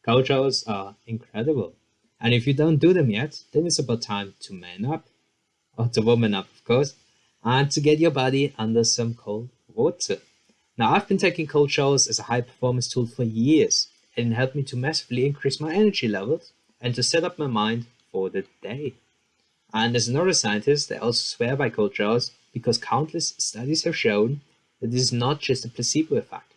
Cold showers are incredible. And if you don't do them yet, then it's about time to man up, or to woman up, of course, and to get your body under some cold water. Now, I've been taking cold showers as a high performance tool for years, and it helped me to massively increase my energy levels and to set up my mind for the day. And as a neuroscientist, I also swear by cold showers because countless studies have shown that this is not just a placebo effect.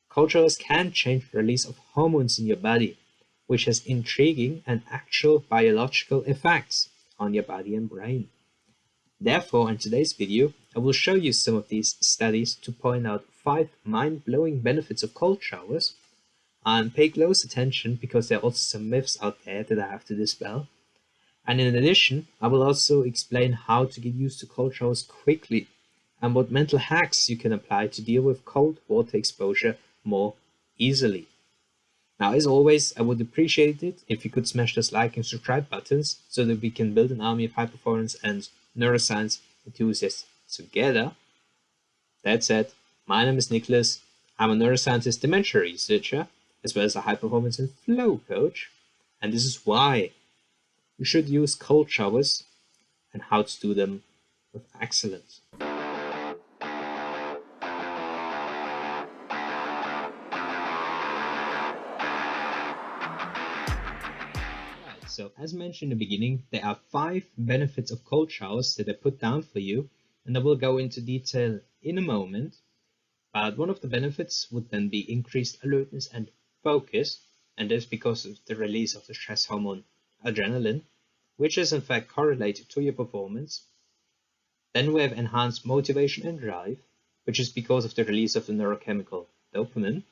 Cold showers can change the release of hormones in your body, which has intriguing and actual biological effects on your body and brain. Therefore, in today's video, I will show you some of these studies to point out 5 mind-blowing benefits of cold showers, and pay close attention because there are also some myths out there that I have to dispel. And in addition, I will also explain how to get used to cold showers quickly and what mental hacks you can apply to deal with cold water exposure more easily. Now, as always, I would appreciate it if you could smash those like and subscribe buttons so that we can build an army of high performance and neuroscience enthusiasts together. That said, my name is Nicholas. I'm a neuroscientist dementia researcher, as well as a high performance and flow coach. And this is why you should use cold showers and how to do them with excellence. So as mentioned in the beginning, there are 5 benefits of cold showers that I put down for you, and I will go into detail in a moment. But one of the benefits would then be increased alertness and focus, and that's because of the release of the stress hormone adrenaline, which is in fact correlated to your performance. Then we have enhanced motivation and drive, which is because of the release of the neurochemical dopamine.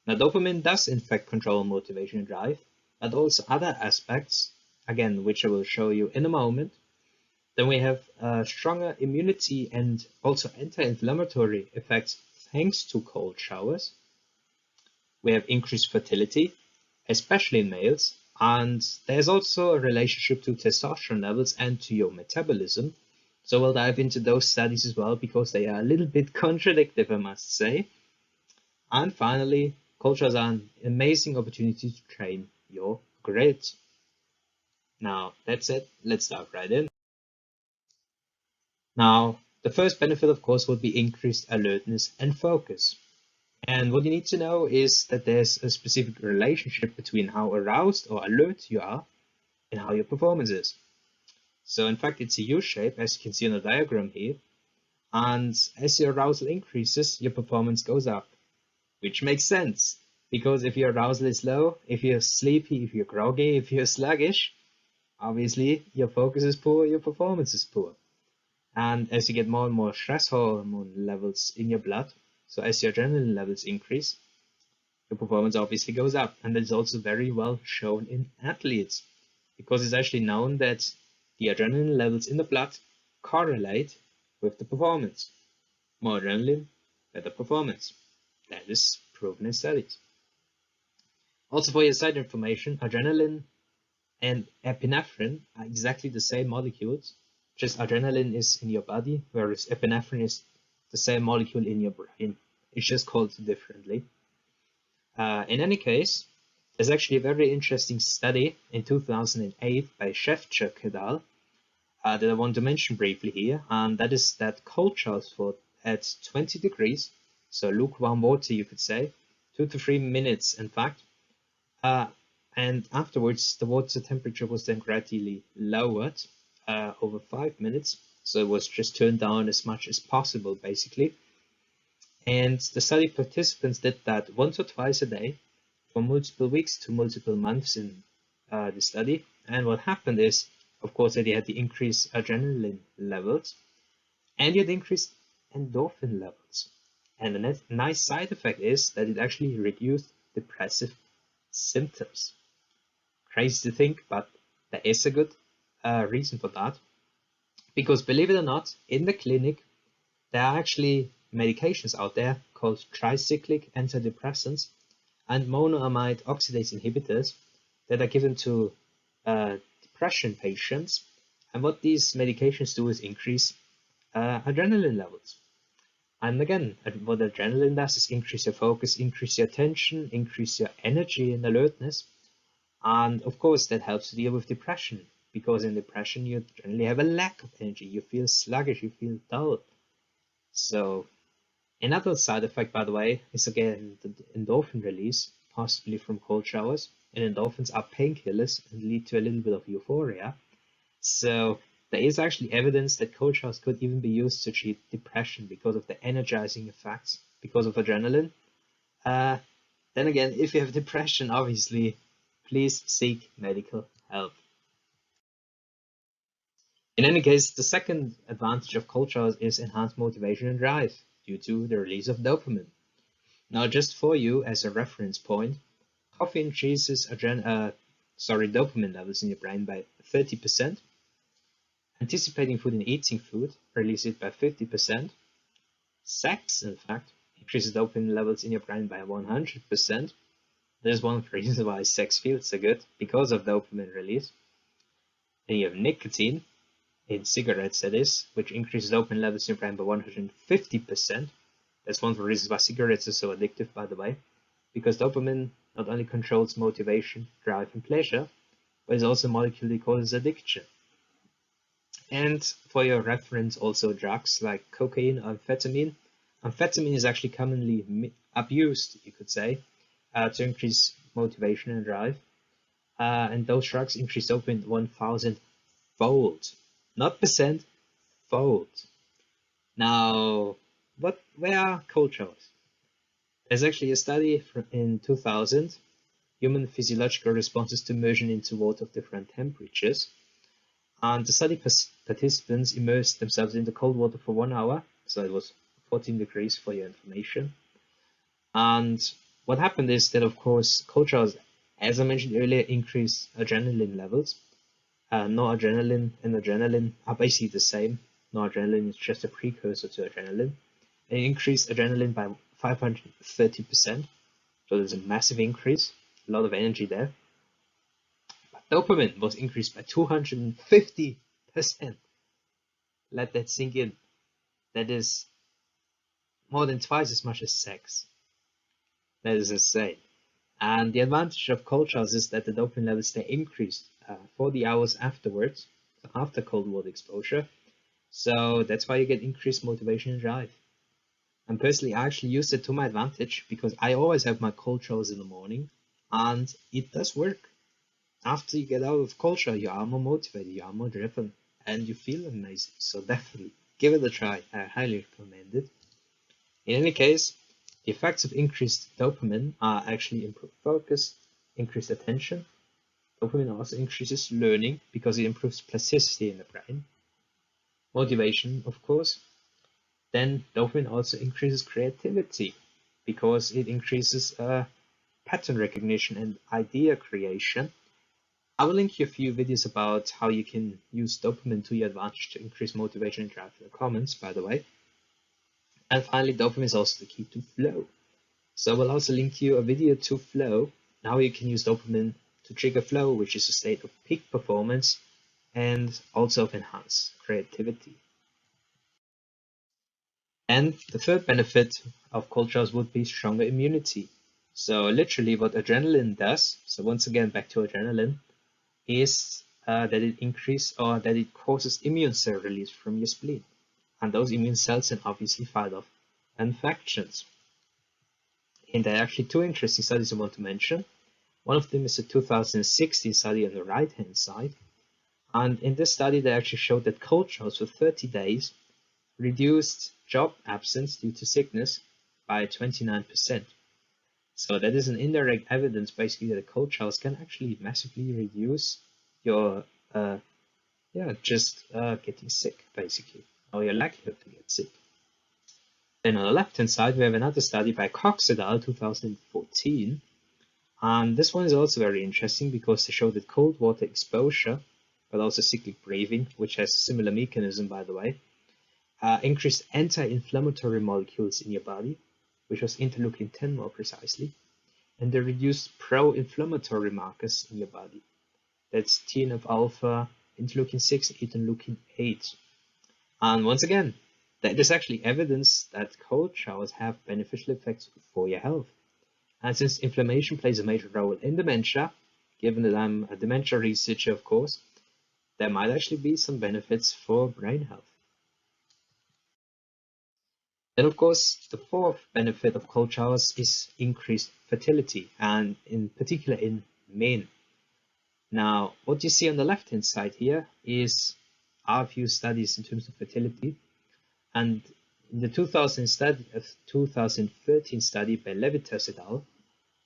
Now, dopamine does in fact control motivation and drive, but also other aspects, again, which I will show you in a moment. Then we have stronger immunity and also anti-inflammatory effects thanks to cold showers. We have increased fertility, especially in males, and there's also a relationship to testosterone levels and to your metabolism. So we'll dive into those studies as well because they are a little bit contradictory, I must say. And finally, cold showers are an amazing opportunity to train your grit. Now, that's it. Let's dive right in. Now, the first benefit, of course, would be increased alertness and focus. And what you need to know is that there's a specific relationship between how aroused or alert you are and how your performance is. So in fact, it's a U-shape, as you can see on the diagram here. And as your arousal increases, your performance goes up, which makes sense. Because if your arousal is low, if you're sleepy, if you're groggy, if you're sluggish, obviously your focus is poor, your performance is poor. And as you get more and more stress hormone levels in your blood, so as your adrenaline levels increase, your performance obviously goes up. And that is also very well shown in athletes, because it's actually known that the adrenaline levels in the blood correlate with the performance. More adrenaline, better performance. That is proven in studies. Also, for your side information, adrenaline and epinephrine are exactly the same molecules, just adrenaline is in your body, whereas epinephrine is the same molecule in your brain. It's just called differently. In any case, there's actually a very interesting study in 2008 by Shevchuk et al. That I want to mention briefly here, and that is that cold showers at 20 degrees, so lukewarm water you could say, 2 to 3 minutes in fact, and afterwards the water temperature was then gradually lowered over 5 minutes, so it was just turned down as much as possible basically. And the study participants did that once or twice a day for multiple weeks to multiple months in the study. And what happened is, of course, that you had the increased adrenaline levels and you had increased endorphin levels. And the nice side effect is that it actually reduced depressive symptoms. Crazy to think, but there is a good reason for that. Because believe it or not, in the clinic, there are actually medications out there called tricyclic antidepressants and monoamide oxidase inhibitors that are given to depression patients. And what these medications do is increase adrenaline levels. And again, what adrenaline does is increase your focus, increase your attention, increase your energy and alertness. And of course, that helps to deal with depression, because in depression, you generally have a lack of energy. You feel sluggish, you feel dull. So, another side effect, by the way, is again the endorphin release, possibly from cold showers. And endorphins are painkillers and lead to a little bit of euphoria. So there is actually evidence that cold showers could even be used to treat depression because of the energizing effects, because of adrenaline. Uh, then again, if you have depression, obviously, please seek medical help. In any case, the second advantage of cold showers is enhanced motivation and drive due to the release of dopamine. Now, just for you as a reference point, coffee increases dopamine levels in your brain by 30%. Anticipating food and eating food releases it by 50%. Sex, in fact, increases dopamine levels in your brain by 100%. There's one reason why sex feels so good, because of dopamine release. Then you have nicotine, in cigarettes that is, which increases dopamine levels in your brain by 150%. That's one of the reasons why cigarettes are so addictive, by the way, because dopamine not only controls motivation, drive, and pleasure, but it's also a molecule that causes addiction. And for your reference, also drugs like cocaine or amphetamine. Amphetamine is actually commonly abused, you could say, to increase motivation and drive. And those drugs increase dopamine 1,000-fold, not percent, fold. Now, where are cold showers? There's actually a study in 2000, human physiological responses to immersion into water of different temperatures. And the study participants immersed themselves in the cold water for 1 hour, so it was 14 degrees for your information. And what happened is that, of course, cold showers, as I mentioned earlier, increase adrenaline levels. Noradrenaline and adrenaline are basically the same. Noradrenaline is just a precursor to adrenaline. They increase adrenaline by 530%, so there's a massive increase, a lot of energy there. Dopamine was increased by 250%. Let that sink in. That is more than twice as much as sex. That is insane. And the advantage of cold showers is that the dopamine levels stay increased 40 hours afterwards, after cold water exposure. So that's why you get increased motivation and drive. And personally, I actually use it to my advantage because I always have my cold showers in the morning, and it does work. After you get out of cold shower, you are more motivated, you are more driven, and you feel amazing. So definitely give it a try. I highly recommend it. In any case, the effects of increased dopamine are actually improved focus, increased attention. Dopamine also increases learning because it improves plasticity in the brain. Motivation, of course. Then dopamine also increases creativity because it increases pattern recognition and idea creation. I will link you a few videos about how you can use dopamine to your advantage to increase motivation and drive in the comments, by the way. And finally, dopamine is also the key to flow. So I will also link you a video to flow, and how you can use dopamine to trigger flow, which is a state of peak performance and also of enhanced creativity. And the third benefit of cold showers would be stronger immunity. So literally what adrenaline does, so once again back to adrenaline, is that it causes immune cell release from your spleen. And those immune cells then obviously fight off infections. And there are actually two interesting studies I want to mention. One of them is a 2016 study on the right-hand side. And in this study, they actually showed that cold showers for 30 days reduced job absence due to sickness by 29%. So that is an indirect evidence, basically, that cold showers can actually massively reduce your getting sick, basically, or your likelihood to get sick. Then on the left-hand side, we have another study by Cox et al. 2014. And this one is also very interesting because they show that cold water exposure, but also cyclic breathing, which has a similar mechanism, by the way, increased anti-inflammatory molecules in your body, which was interleukin-10 more precisely, and they reduced pro-inflammatory markers in your body. That's TNF-alpha, interleukin-6, interleukin-8. And once again, There's actually evidence that cold showers have beneficial effects for your health. And since inflammation plays a major role in dementia, given that I'm a dementia researcher, of course, there might actually be some benefits for brain health. Then, of course, the fourth benefit of cold showers is increased fertility, and in particular in men. Now, what you see on the left-hand side here are a few studies in terms of fertility, and in the 2013 study by Levitas et al.,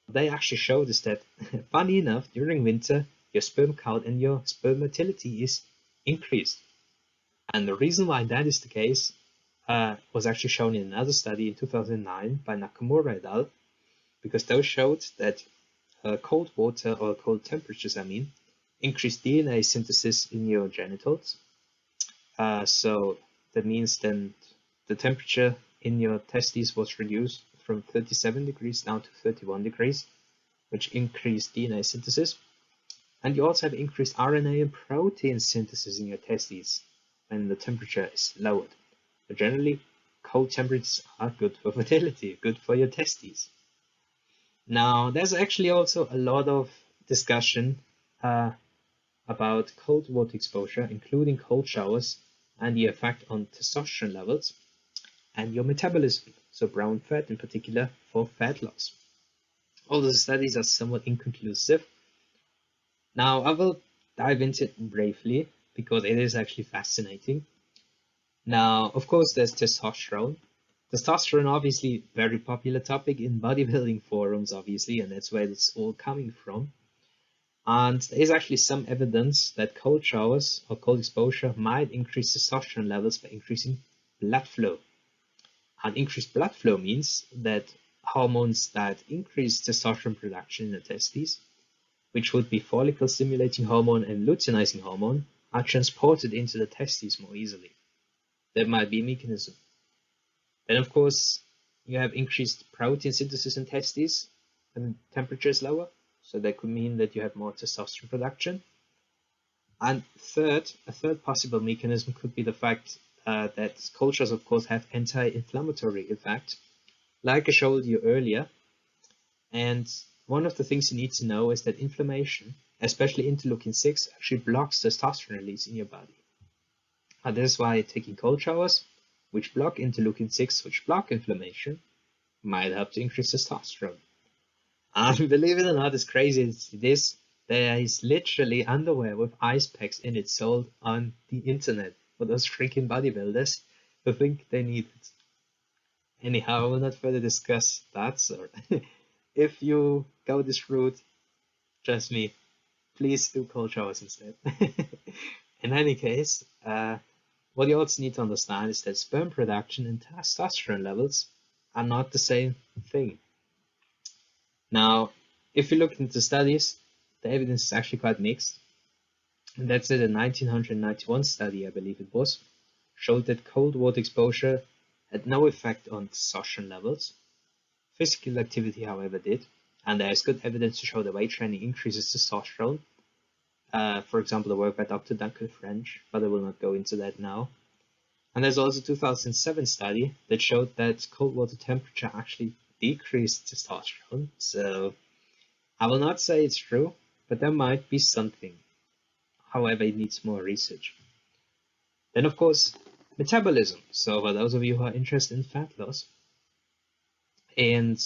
they actually showed us that, funny enough, during winter, your sperm count and your sperm motility is increased. And the reason why that is the case was actually shown in another study in 2009 by Nakamura et al., because those showed that cold water, or cold temperatures, increase DNA synthesis in your genitals. So that means then the temperature in your testes was reduced from 37 degrees down to 31 degrees, which increased DNA synthesis. And you also have increased RNA and protein synthesis in your testes when the temperature is lowered. But generally, cold temperatures are good for fertility, good for your testes. Now, there's actually also a lot of discussion about cold water exposure, including cold showers, and the effect on testosterone levels and your metabolism, so brown fat in particular for fat loss. All the studies are somewhat inconclusive. Now, I will dive into it briefly because it is actually fascinating. Now, of course, there's testosterone. Testosterone, obviously, very popular topic in bodybuilding forums, obviously, and that's where it's all coming from. And there is actually some evidence that cold showers or cold exposure might increase testosterone levels by increasing blood flow. And increased blood flow means that hormones that increase testosterone production in the testes, which would be follicle stimulating hormone and luteinizing hormone, are transported into the testes more easily. That might be a mechanism. Then, of course, you have increased protein synthesis in testes when temperature is lower. So that could mean that you have more testosterone production. And a third possible mechanism could be the fact that cold showers, of course, have anti-inflammatory effect, like I showed you earlier. And one of the things you need to know is that inflammation, especially interleukin-6, actually blocks testosterone release in your body. And this is why taking cold showers, which block interleukin-6, which block inflammation, might help to increase testosterone. And believe it or not, as crazy as it is, there is literally underwear with ice packs in it sold on the internet for those freaking bodybuilders who think they need it. Anyhow, I will not further discuss that, so if you go this route, trust me, please do cold showers instead. In any case, what you also need to understand is that sperm production and testosterone levels are not the same thing. Now, if you look into studies, the evidence is actually quite mixed. And that's it, a 1991 study, I believe it was, showed that cold water exposure had no effect on testosterone levels. Physical activity, however, did. And there is good evidence to show that weight training increases testosterone. For example, the work by Dr. Duncan French, but I will not go into that now. And there's also a 2007 study that showed that cold water temperature actually decreased testosterone. So I will not say it's true, but there might be something. However, it needs more research. Then, of course, metabolism. So for those of you who are interested in fat loss, and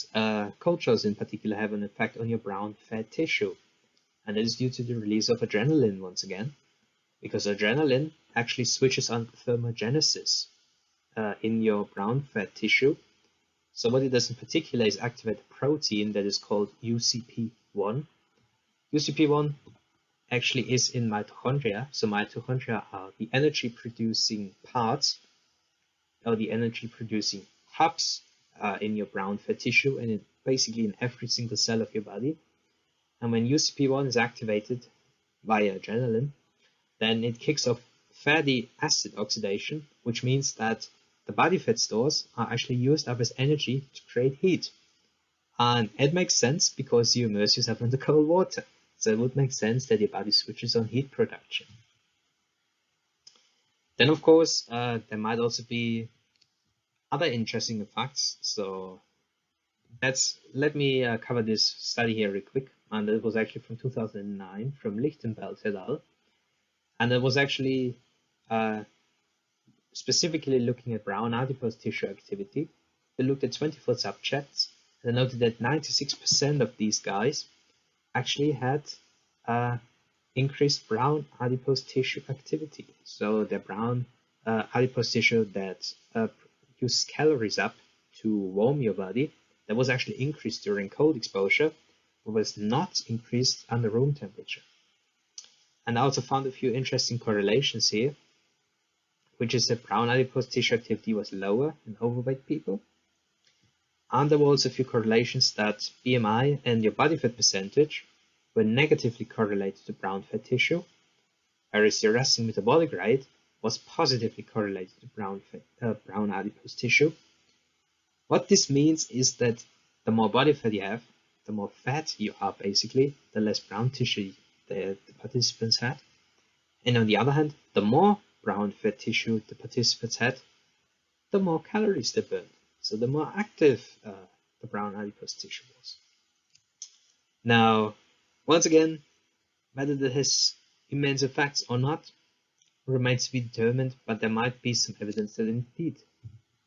cold showers in particular have an effect on your brown fat tissue. And that is due to the release of adrenaline once again, because adrenaline actually switches on thermogenesis in your brown fat tissue. So what it does in particular is activate a protein that is called UCP1. UCP1 actually is in mitochondria. So mitochondria are the energy producing parts, or the energy producing hubs in your brown fat tissue, and basically in every single cell of your body. And when UCP1 is activated via adrenaline, then it kicks off fatty acid oxidation, which means that the body fat stores are actually used up as energy to create heat. And it makes sense because you immerse yourself into cold water. So it would make sense that your body switches on heat production. Then, of course, there might also be Other interesting facts. So let me cover this study here real quick. And it was actually from 2009 from Lichtenfeld et al. And it was actually uh, specifically looking at brown adipose tissue activity. They looked at 24 subjects and they noted that 96% of these guys actually had increased brown adipose tissue activity. So the brown adipose tissue that uses calories up to warm your body, that was actually increased during cold exposure, but was not increased under room temperature. And I also found a few interesting correlations here, which is that brown adipose tissue activity was lower in overweight people. And there were also a few correlations that BMI and your body fat percentage were negatively correlated to brown fat tissue, whereas your resting metabolic rate was positively correlated to brown adipose tissue. What this means is that the more body fat you have, the more fat you are basically, the less brown tissue the participants had. And on the other hand, the more brown fat tissue the participants had, the more calories they burned. So the more active the brown adipose tissue was. Now, once again, whether this has immense effects or not remains to be determined, but there might be some evidence that indeed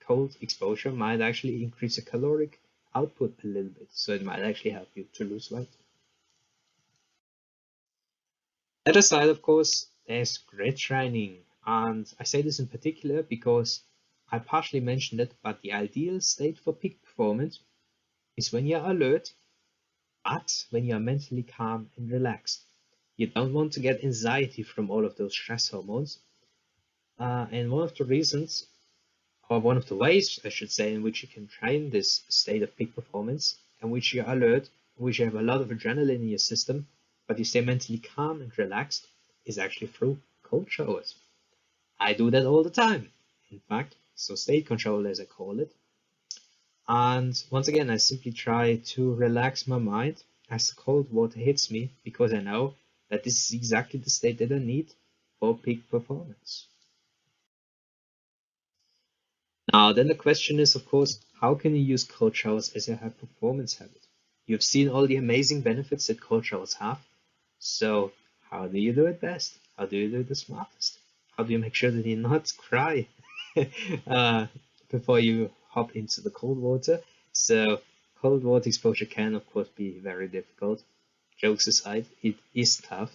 cold exposure might actually increase the caloric output a little bit, so it might actually help you to lose weight. That aside, of course, there's grit training, and I say this in particular because I partially mentioned it, but the ideal state for peak performance is when you're alert, but when you're mentally calm and relaxed. You don't want to get anxiety from all of those stress hormones. And one of the reasons, or one of the ways, I should say, in which you can train this state of peak performance, and which you're alert, in which you have a lot of adrenaline in your system, but you stay mentally calm and relaxed, is actually through cold showers. I do that all the time, in fact, so state control as I call it. And once again, I simply try to relax my mind as the cold water hits me, because I know that this is exactly the state that I need for peak performance. Now, then the question is, of course, how can you use cold showers as a high performance habit? You've seen all the amazing benefits that cold showers have. So how do you do it best? How do you do it the smartest? How do you make sure that you not cry before you hop into the cold water? So cold water exposure can, of course, be very difficult. Jokes aside, it is tough.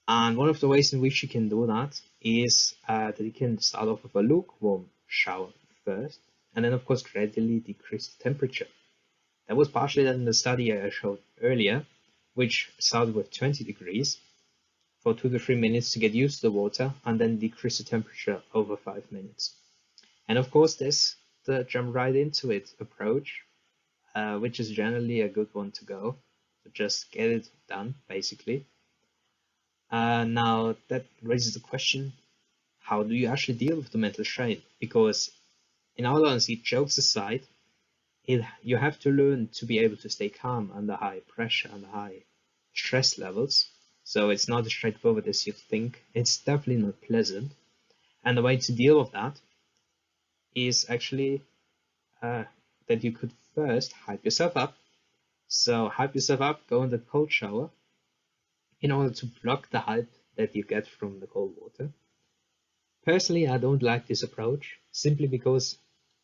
And one of the ways in which you can do that is that you can start off with a lukewarm shower first, and then of course gradually decrease the temperature. That was partially done in the study I showed earlier, which started with 20 degrees for 2 to 3 minutes to get used to the water, and then decrease the temperature over 5 minutes. And of course there's the jump right into it approach, which is generally a good one to go. So just get it done, basically. Now that raises the question, how do you actually deal with the mental strain? Because in all honesty, jokes aside, you have to learn to be able to stay calm under high pressure, under high stress levels. So it's not as straightforward as you think. It's definitely not pleasant. And the way to deal with that is actually that you could first hype yourself up. So hype yourself up, go in the cold shower in order to block the hype that you get from the cold water. Personally, I don't like this approach simply because,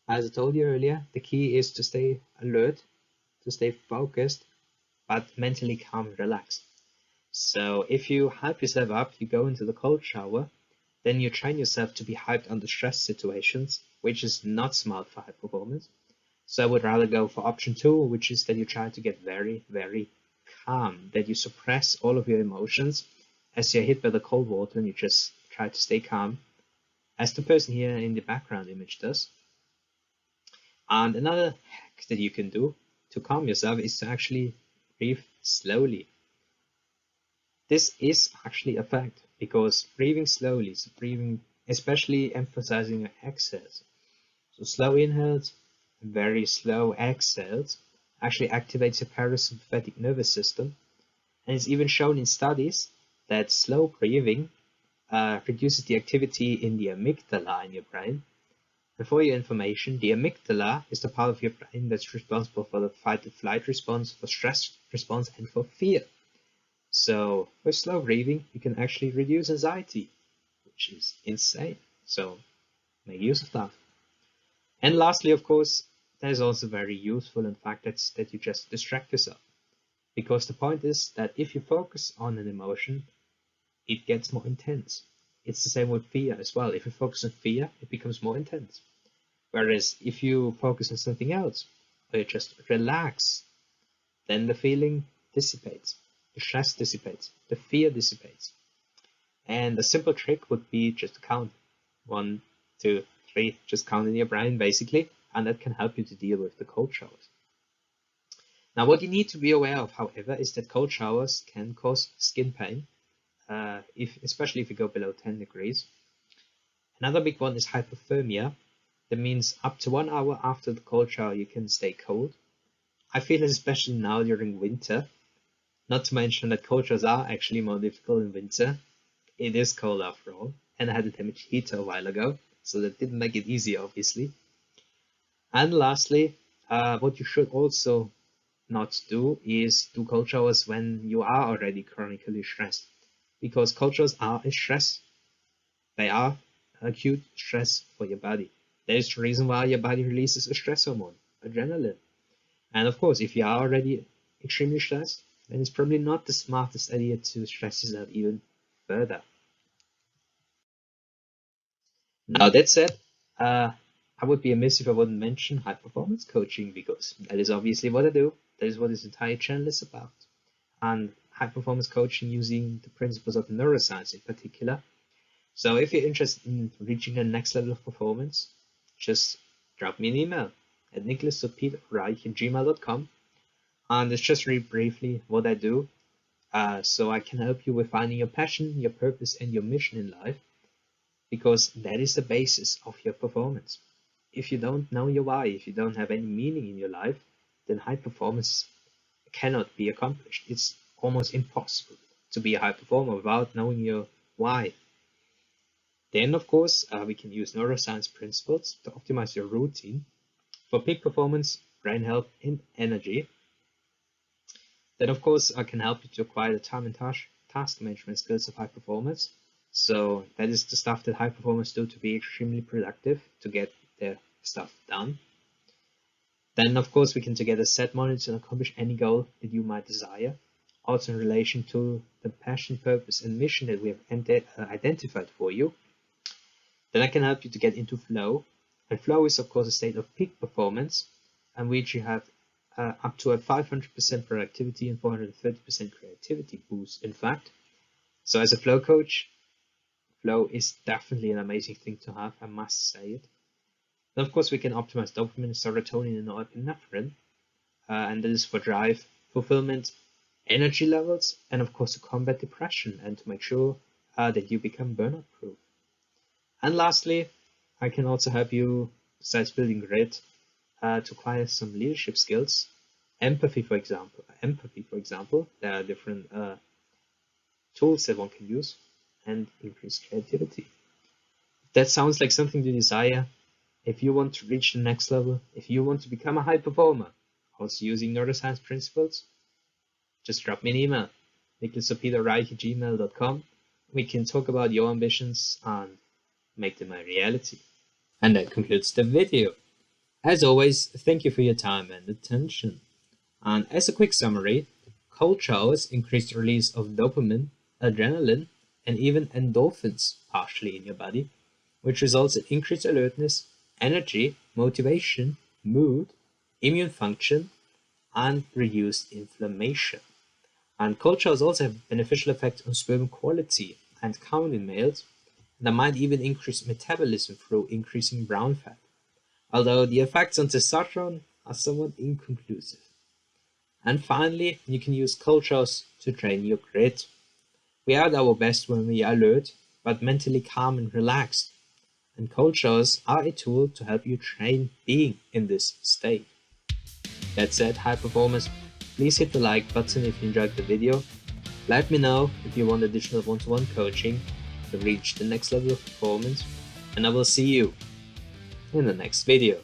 as I told you earlier, the key is to stay alert, to stay focused, but mentally calm and relaxed. So if you hype yourself up, you go into the cold shower, then you train yourself to be hyped under stress situations, which is not smart for high performance. So I would rather go for option 2, which is that you try to get very, very calm, that you suppress all of your emotions as you're hit by the cold water and you just try to stay calm, as the person here in the background image does. And another hack that you can do to calm yourself is to actually breathe slowly. This is actually a fact, because breathing slowly, so breathing, especially emphasizing your exhales, so slow inhales and very slow exhales, actually activates your parasympathetic nervous system. And it's even shown in studies that slow breathing reduces the activity in the amygdala in your brain. And for your information, the amygdala is the part of your brain that's responsible for the fight-or-flight response, for stress response, and for fear. So with slow breathing, you can actually reduce anxiety, which is insane. So make use of that. And lastly, of course, that is also very useful in fact that you just distract yourself. Because the point is that if you focus on an emotion, it gets more intense. It's the same with fear as well. If you focus on fear, it becomes more intense. Whereas if you focus on something else, or you just relax, then the feeling dissipates, the stress dissipates, the fear dissipates. And a simple trick would be just to count 1, 2, 3, just count in your brain basically, and that can help you to deal with the cold showers. Now, what you need to be aware of, however, is that cold showers can cause skin pain, especially if you go below 10 degrees. Another big one is hypothermia. That means up to 1 hour after the cold shower, you can stay cold. I feel it especially now during winter. Not to mention that cold showers are actually more difficult in winter. It is cold after all, and I had a damaged heater a while ago, so that didn't make it easy, obviously. And lastly, what you should also not do is do cold showers when you are already chronically stressed, because cold showers are a stress. They are acute stress for your body. That is the reason why your body releases a stress hormone, adrenaline. And of course, if you are already extremely stressed, then it's probably not the smartest idea to stress yourself even further. Now that said, I would be amiss if I wouldn't mention high performance coaching, because that is obviously what I do. That is what this entire channel is about. And high performance coaching using the principles of neuroscience in particular. So if you're interested in reaching the next level of performance, just drop me an email at nicholas.peterreich@gmail.com. And it's just really briefly what I do. So I can help you with finding your passion, your purpose, and your mission in life, because that is the basis of your performance. If you don't know your why, if you don't have any meaning in your life, then high performance cannot be accomplished. It's almost impossible to be a high performer without knowing your why. Then, of course, we can use neuroscience principles to optimize your routine for peak performance, brain health, and energy. Then, of course, I can help you to acquire the time and task management skills of high performance. So that is the stuff that high performers do to be extremely productive, to get their stuff done. Then, of course, we can together set monitors and accomplish any goal that you might desire, also in relation to the passion, purpose, and mission that we have identified for you. Then I can help you to get into flow. And flow is, of course, a state of peak performance, in which you have up to a 500% productivity and 430% creativity boost, in fact. So as a flow coach, flow is definitely an amazing thing to have, I must say it. Then, of course, we can optimize dopamine, serotonin, and norepinephrine, and that is for drive, fulfillment, energy levels, and of course to combat depression and to make sure that you become burnout proof. And lastly, I can also help you, besides building grit, to acquire some leadership skills. Empathy, for example. There are different tools that one can use, and increase creativity. If that sounds like something you desire, if you want to reach the next level, if you want to become a high performer, also using neuroscience principles, just drop me an email, nicholas.peterreich@gmail.com. We can talk about your ambitions and make them a reality. And that concludes the video. As always, thank you for your time and attention. And as a quick summary, cold showers increase the release of dopamine, adrenaline, and even endorphins partially in your body, which results in increased alertness, energy, motivation, mood, immune function, and reduced inflammation. And cold showers also have beneficial effects on sperm quality and count in males, and they might even increase metabolism through increasing brown fat, although the effects on testosterone are somewhat inconclusive. And finally, you can use cold showers to train your grit. We are at our best when we are alert, but mentally calm and relaxed. And cold showers are a tool to help you train being in this state. That said, high performers, please hit the like button if you enjoyed the video. Let me know if you want additional one-to-one coaching to reach the next level of performance, and I will see you in the next video.